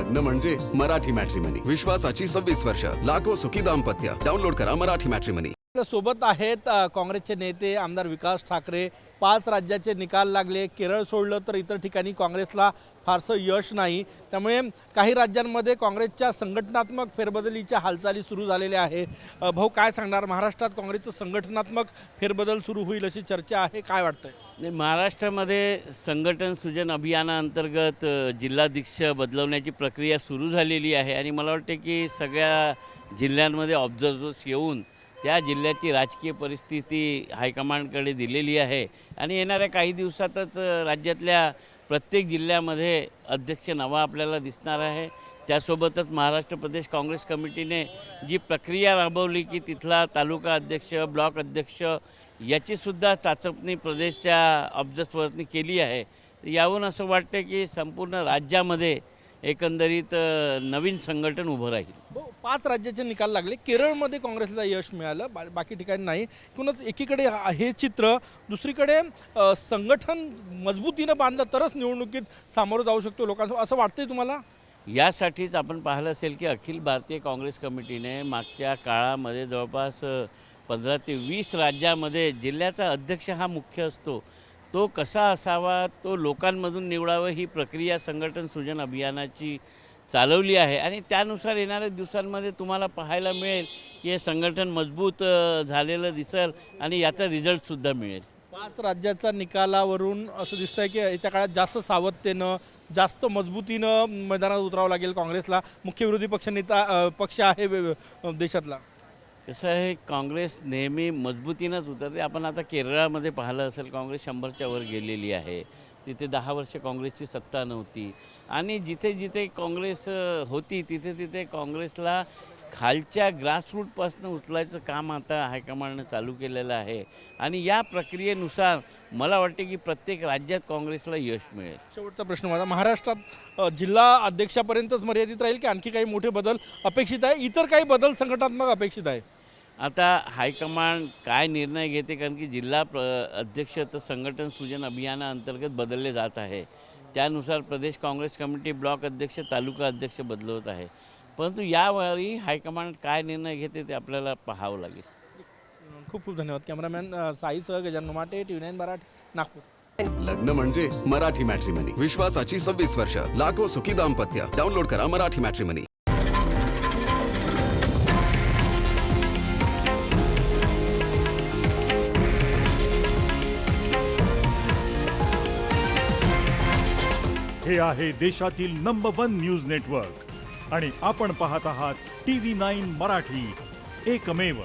लग्न म्हणजे मराठी मॅट्रिमनी. विश्वासाची 26 वर्ष. लाखो सुखी दाम्पत्य. डाउनलोड करा मराठी मॅट्रिमनी. सोबत आहेत काँग्रेसचे नेते आमदार विकास ठाकरे. 5 राज्याचे निकाल लागले. केरळ सोडलं तर इतर ठिकाणी काँग्रेसला फारसं यश नाही. त्यामुळे काही राज्यांमध्ये काँग्रेसच्या संघटनात्मक फेरबदलीच्या हालचाली सुरू झालेल्या आहे. भाऊ काय सांगणार, महाराष्ट्रात काँग्रेसचं संघटनात्मक फेरबदल सुरू होईल अशी चर्चा आहे, काय वाटतंय? महाराष्ट्रामध्ये संघटन सृजन अभियानाअंतर्गत जिल्हाध्यक्ष बदलवण्याची प्रक्रिया सुरू झालेली आहे आणि मला वाटते की सगळ्या जिल्ह्यांमध्ये ऑब्झर्वर्स येऊन त्या जिल्ह्याची राजकीय परिस्थिती हायकमांडकडे दिलेली आहे आणि येणाऱ्या काही दिवसातच राज्यातल्या प्रत्येक जिल्ह्यामध्ये अध्यक्ष नवा आपल्याला दिसणार आहे. त्यासोबतच महाराष्ट्र प्रदेश काँग्रेस कमिटीने जी प्रक्रिया राबवली की तिथला तालुका अध्यक्ष, ब्लॉक अध्यक्ष याचीसुद्धा चाचपणी प्रदेशच्या ऑब्झर्वर्सनी केली आहे. यावरून असं वाटतं की संपूर्ण राज्यामध्ये एकंदरीत नवीन संघटन उभं राहील. 5 राज्याचे निकाल लागले. केरळमध्ये काँग्रेसला यश मिळालं, बाकी ठिकाणी नाही. एकूणच एकीकडे हे चित्र, दुसरीकडे संघटन मजबूतीनं बांधलं तरच निवडणुकीत सामोरं जाऊ शकतो लोकांसमोर, असं वाटतंय तुम्हाला? यासाठीच आपण पाहिलं असेल की अखिल भारतीय काँग्रेस कमिटीने मागच्या काळामध्ये जवळपास 15 ते 20 राज्यामध्ये जिल्ह्याचा अध्यक्ष हा मुख्य असतो, तो कसा असावा, तो लोकांमधून निवडावं ही प्रक्रिया संघटन सृजन अभियानाची चालवली आहे आणि त्यानुसार येणाऱ्या दिवसांमध्ये तुम्हाला पाहायला मिळेल की हे संघटन मजबूत झालेलं दिसेल आणि याचा रिझल्टसुद्धा मिळेल. 5 राज्याच्या निकालावरून असं दिसतंय की येत्या काळात जास्त सावधतेनं, जास्त मजबूतीनं मैदानात उतरावं लागेल काँग्रेसला. मुख्य विरोधी पक्ष आहे देशातला. कसं आहे, काँग्रेस नेहमी मजबूतीनंच उतरते. आपण आता केरळामध्ये पाहिलं असेल, काँग्रेस 100च्या वर गेलेली आहे. तिथे 10 वर्ष काँग्रेसची सत्ता नव्हती आणि जिथे जिथे काँग्रेस होती तिथे तिथे काँग्रेसला खालच्या ग्रासरूटपासून उचलायचं काम आता हायकमांडनं चालू केलेलं आहे आणि या प्रक्रियेनुसार मला वाटते की प्रत्येक राज्यात काँग्रेसला यश मिळेल. शेवटचा प्रश्न माझा, महाराष्ट्रात जिल्हा अध्यक्षापर्यंतच मर्यादित राहील की आणखी काही मोठे बदल अपेक्षित आहे? इतर काही बदल संघटनात्मक अपेक्षित आहे? आता हायकमांड काय निर्णय घेते, कारण की जिल्हा अध्यक्ष तर संघटन सृजन अभियानाअंतर्गत बदलले जात आहे. त्यानुसार प्रदेश काँग्रेस कमिटी, ब्लॉक अध्यक्ष, तालुका अध्यक्ष बदलवत आहे. परंतु यावेळी हायकमांड काय निर्णय घेते ते आपल्याला पाहावं लागेल. खूप खूप धन्यवाद. कॅमेरामॅन साईसह गजानन माटे, TV9 मराठी, नागपूर. लग्न म्हणजे मराठी मॅट्रिमनी. विश्वासाची 26 वर्ष. लाखो सुखी दाम्पत्य. डाउनलोड करा मराठी मॅट्रिमनी. हे आहे देशातील नंबर 1 न्यूज नेटवर्क आणि आपण पाहत आहात TV9 मराठी, एकमेव.